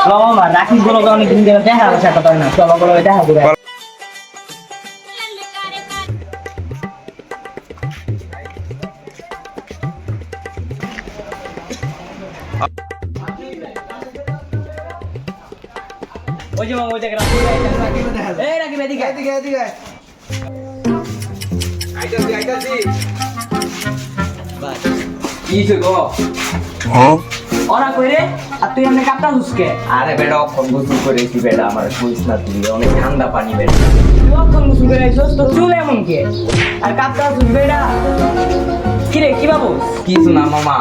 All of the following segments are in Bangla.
মামা রাখি গুলো অনেকদিন ধরে দেখা হচ্ছে কথা হয় না, চলো গুলো দেখা করে। ওই যে মামা ওই জায়গা রাখি, এই রাখি এদিকে এদিকে এদিকে আইতাছি বাস কিছে গো হ্যাঁ ওরা কইরে আর তুই এমনি কাপটা হুসকে। আরে বেটা অক্ষণ গোসল করেছি বেটা, আমার কইস না তুই, অনেক ঠান্ডা পানি বেটা। তুই অক্ষণ গোসল করে আইছস তো চুল এমন কে আর কাপটা হুস বেটা কি রে কি বাবু? কিছু না মামা,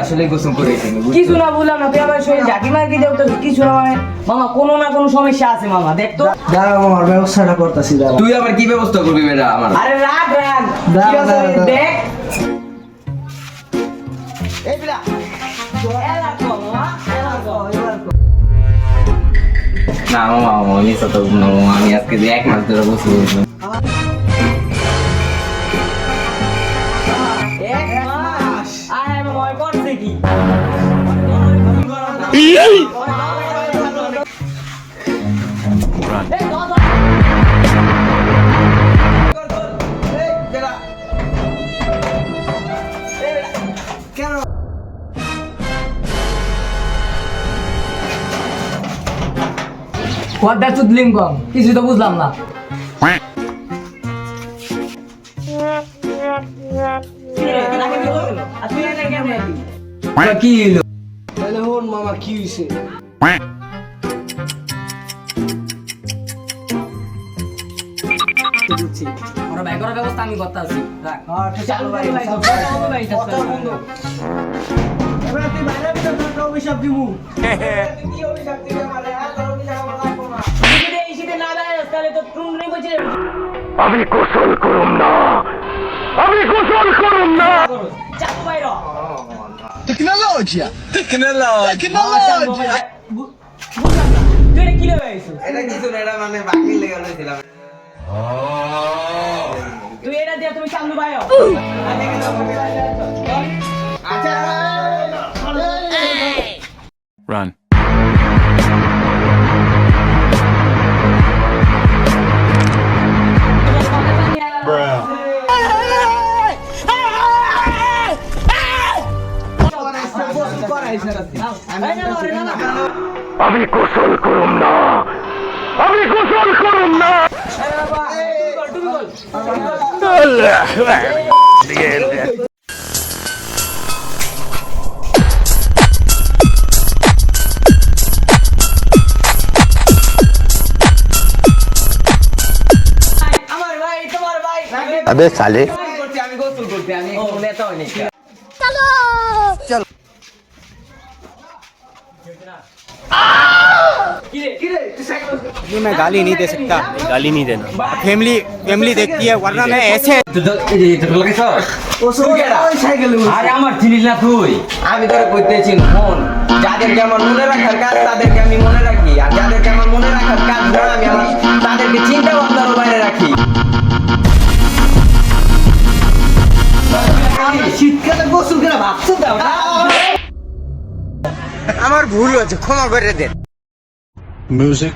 আসলে গোসল করেছি। কিছু না বললাম না, তুই আমার শরীর ঝাঁকি মার কি দেও তো কিছু না মানে মামা কোনো না কোনো সমস্যা আছে মামা, দেখ তো। দাঁড়া মামার ব্যবস্থাটা করতেছি দাঁড়া। তুই আবার কি ব্যবস্থা করবি বেটা আমার? আরে রাখ রাখ কি আছে দেখ। এই বিলা এলা কো মামা এলা কো না মামা, আমি তো আমি আজকে 1 মাস ধরে গোসল করলাম। কিছু তো বুঝলাম না। কি হলো? তাহলে হন মামা কি হইছে? ওরা ভাই করার ব্যবস্থা আমি করতে আছি। রাখ হ্যাঁ ঠিক আছে ভাই, কথা বন্ধ। এবারে তুই বাইরে ভিতর একটা অভিশাপ দিমু। কি অভিশাপ দিবে মানে আর অভিশাপ আমার লাগবে না। যদি এই শীতে না দেয় তাহলে তো টুনটুনি বসে আমি গোসল করুম না, আমি গোসল করুম না। চাকু বাইর টেকনোলজি বুঝলাম না তুই এটা কি লয়ে আইছিস? এটা কিছু না, এটা মানে বাকি লেগে গেছিলাম। তুই এটা দিয়ে তুমি চান্দু বাইর আচ্ছা Run. আমি গোসল করুম না, আমি গোসল করুম না। আমার ভাই তোমার ভাই अबे साले আমি গোসল করছি, আমি কোনো নেতা হইনি। मैं गाली नहीं दे सकता, गाली नहीं देना। फैमिली फैमिली देखती है, वरना मैं ऐसे আরে আমার চিনিস না তুই, আমি তোরে কইতেছি ফোন, যাদেরকে আমার মনে রাখার কাজ তাদেরকে আমি মনে রাখি, আর যাদেরকে আমার মনে রাখার কাজ না আমি আমার তাদেরকে চিন্তা ভাবনার বাইরে রাখি। শীতকালে গোসল করে ভাবছো দাও না। আমার ভুল হয়েছে, ক্ষমা করে দেন। Music